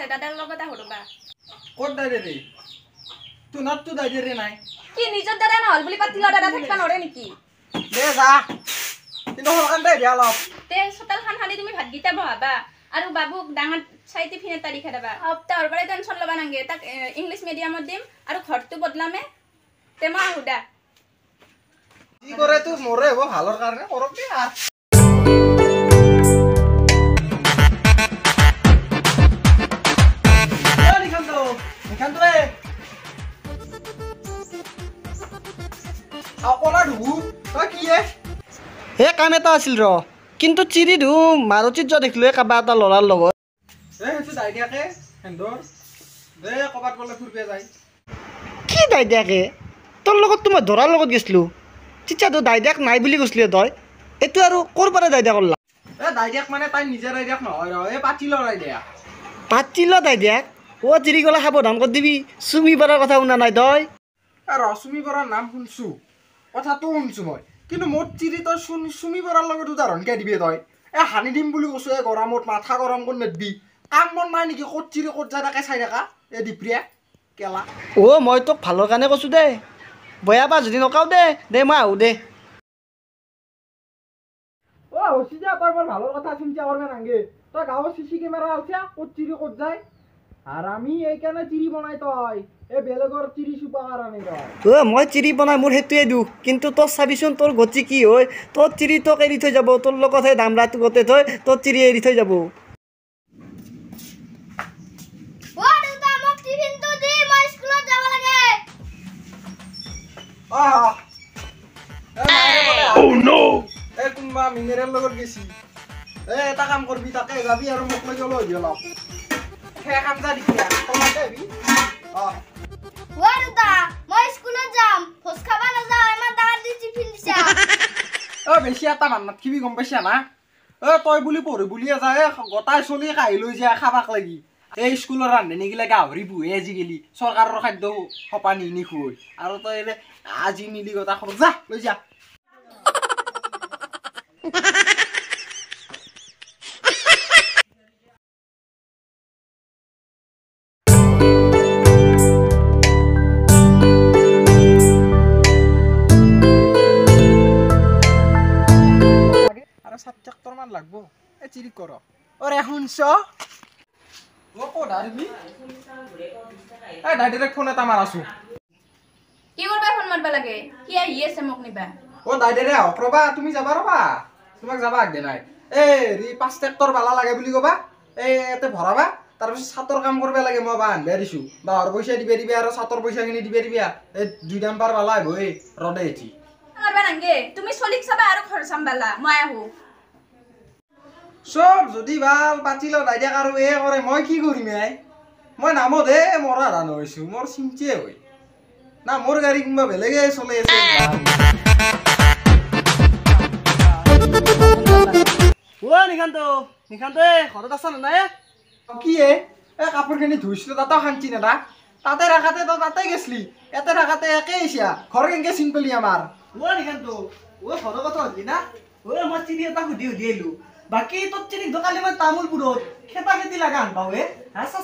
আছে দাদাৰ লগত আহৰবা ক'ত দাইৰে ৰে তোনাৰতো দাইৰে নাই কি নিজৰ দাদা নহল বুলি পাতিলা দাদা থাকিবা নৰে নেকি দে যা কিন্তু হলকান দে দিয়া অলপ তে চোতালখন খালি তুমি ভাতগিটা বহাবা আৰু বাবুক ডাঙৰ চাই টিফিন এটা দি খাবা সপ্তাহৰ পৰাই টেনচন ল'বা নাংগে তাক ইংলিছ মিডিয়ামত দিম আৰু ঘৰটো বদলামে তে মই আহুদা কি কৰে তো মৰে হ'ব ভালৰ কাৰণে কৰক দে আৰ নিখান্ত ৰে আপনা ধু তই কি হে কাম এটা আছিল ৰ কিন্তু চিৰি ধু মাৰুতিত যোৱা দেখিলো কাবা এটা ল'ৰাৰ লগত সেইটো দাইদিয়াকে হেন্দৰ দে কবাত গলে ফুৰবে যায় কি দাইদিয়াকে তোৰ লগত তো মই ধৰাৰ লগত গৈছিলো তেতিয়া তো দাইদিয়াক নাই বুলি কৈছিলি তই এইটো আৰু ক'ৰ পৰা দাইদিয়া কৰলা দাইদিয়াক মানে তাই নিজে দাইদিয়াক নহয় ৰ পাতি লৰাই দিয়া পাতিল দাইদিয়াক অ চিৰি গলা সাৱধান কৰি দিবি চুমি পাৰাৰ কথা শুনা নাই তই ৰশ্মি বৰাৰ নাম শুনছো কথাটো শুনছো মই কিন্তু মোৰ চিৰি তই চুমি বৰাৰ লগত উদাহৰণকে দিবি তই হানি দিম বুলি কৈছো গৰমত মাথা গৰম কৰি নেদবি কাম বন নাই নেকি ক'ত চিৰি ক'ত যায় তাকে চাই থাকা দীপ্ৰিয়া কেলা মই তোক ভালৰ কাৰণে কৈছো দে বয়া পা যদি নকাও দে মই আহো দে হৈছি যা তই মোৰ ভালৰ কথা চিন্তা কৰবে নাংগে তই গাঁৱৰ চিচি কেমেৰা আলছা ক'ত চিৰি ক'ত যায় আৰ আমি এইখানে চিৰি বনাই তই বেলেগৰ চিৰি চুপা কাৰণে তই মই চিৰি বনাই মোৰ সেইটোৱে দুখ কিন্তু তোৰ চাবিচোন তোৰ গতি কি হয় তোৰ চিৰি তোক এৰি থৈ যাব তোৰ লগত সেই দামৰাটো গোটে থৈ তোৰ চিৰি এৰি থৈ যাব কোনবা মিনেৰেল লগত গেছি এটা কাম কৰবি তাকে যাবি আৰু মোক লৈ গ'ল হৈ অলপ সেই কাম যা দিছিয়া তোমাকে বি ওয়ারুদা মই স্কুলে যাম ফস খাবা না যা আমার দাঁড় দি টিফিন দিছা বেছি এটা মান্নাত কিবি গম পাইছা না তই বুলি পঢ়ি বুলিয়ে যায় গটাই চলি খাই লৈ যায় খাবাক লাগি এই স্কুলৰ ৰান্ধনি গিলা গাহৰি বুহে আজিকালি চৰকাৰৰ খাদ্য সপা নিখুৱাই আৰু তই আজি মিলি গটা খৰ যা লৈ যা $7 মান লাগবো চিৰি কৰ অৰে শুনছ ডাইৰেক্ট ফোন এটা মাৰাছো কি কৰবা ফোন মাৰবা লাগে কি আহি আছে মোক নিবা দাইৰে আহক ৰবা তুমি যাবা ৰবা তোমাক যাবা আগদে নাই ৰি 5 ট্ৰেক্টৰ বালা লাগে বুলি কবা এতে ভৰাবা তাৰপিছত ছাতৰ কাম কৰবা লাগে মই বা আনবা দিছো বাহৰ পইচা দিবে আৰু ছাতৰ পইচাখিনি দিবে 2 নাম্বাৰ বালা আহিব ৰদে এটি মাৰবা নাংগে তুমি চলিক চাবা আৰু ঘৰ চাম্বালা মই আহো সব যদি ভাল পাতিল দাইদাক আৰু কৰে মই কি কৰিম মই নামত মৰা ধান হৈছো মোৰ চিন্তিয়ে হয় না মোৰ গাড়ী কোনোবা বেলেগে চলে আছে নিখান্ত ঘৰত আছা নাই কি কাপোৰখিনি ধুইছিলো তাতেও শান্তি নেদা তাতে ৰাখাতে তই তাতে গেছলি ইয়াতে ৰাখাতে একে আহিছা ঘৰ কেনেকে চিন পেলি আমাৰ নিখান্ত ঘৰৰ কথা হলি না মই চিৰি এটা সুধি আহিলো বাকি তোৰ চিনি দোকানে মই তামুলপুৰত খেতা খেতি লাগা আনবাও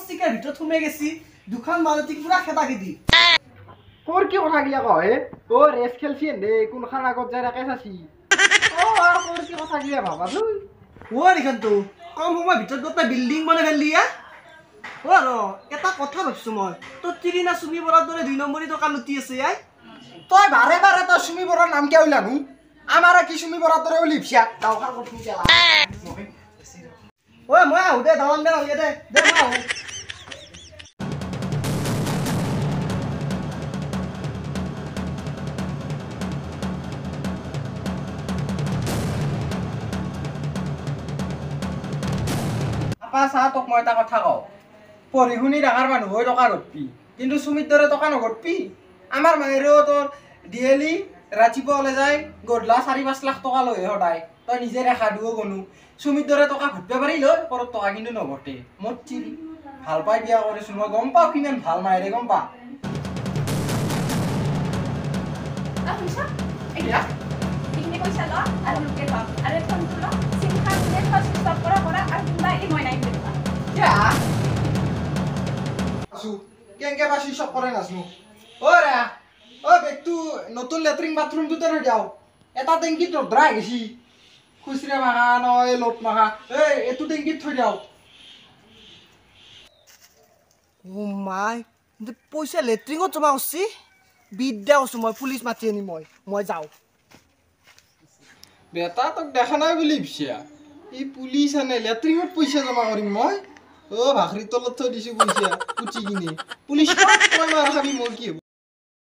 চিকাৰ ভিতৰত সোমাই গেছি দুখান মালতি পুরা খেতা খেতি তোর কি কথা গিলা কয় রেস খেলছি দে কোনখান আগত যাই রাখে চাচি তোর কি কথা গিলা ভাবা তুই নিখান্ত কম সময় ভিতৰত গোটেই বিল্ডিং বনাই ফেললি এটা কথা ভাবছো মই তোৰ চিৰি না চুমি বৰাৰ দৰে 2 নম্বৰী দোকান লুটি আছে তই বাৰে বাৰে তই চুমি বৰাৰ নাম কিয় লাগু আমার কি চুমি বরার দরে লিপসা দাওখান করতে গেলা মই আহো দে দাওয়ান দে নালগে দে মই আহো আপা চা তোক মই এটা কথা কওঁ পঢ়ি শুনি ডাঙৰ মানুহ হৈ টকা ঘটবি কিন্তু চুমিৰ দৰে টকা নঘটবি আমাৰ মায়েৰেও তোৰ ডেইলি ৰাতিপুৱা ওলাই যায় গধূলা 4-5 লাখ টকা লৈ সদায় তই নিজে ৰেখা দিও গনো চুমিৰ দৰে টকা ঘটব পাৰিল পৰত টকা কিন্তু নঘটে মোৰ চিৰি ভাল পাই বিয়া কৰিছো মই গম পাওঁ কিমান ভাল মায়েৰে গম পা পইচা ল আৰু লোকে ল আৰু ফোনটো ল সিম কাৰ্ড দে ফাৰ্ষ্ট ষ্টপ কৰা আৰু কিবা এই মই নাই দিবা কেনেকে পাছি চব কৰে নাজনো ও ৰা ও বেগটো নতুন লেট্ৰিন বাথৰুমটোতে থৈ যাও এটা টেংকিত ৰদ্ৰা গেছি খুচৰা মাখা নহয় লোট মাখা এইটো টেংকিত থৈ যাও ও মাই পইচা লেট্ৰিঙত জমা কৰছি বিদ্যা কৈছো মই পুলিচ মাতি আনি মই যাওঁ বেটা তোক দেখা নাই বুলি ভাবিছা এই পুলিচ আনে লেট্ৰিনত পইচা জমা কৰিম মই ভাখৰিৰ তলত থৈ দিছো পইচা পুচি কিনে পুলিচ তই মাৰ খাবি মোৰ কি হ'ব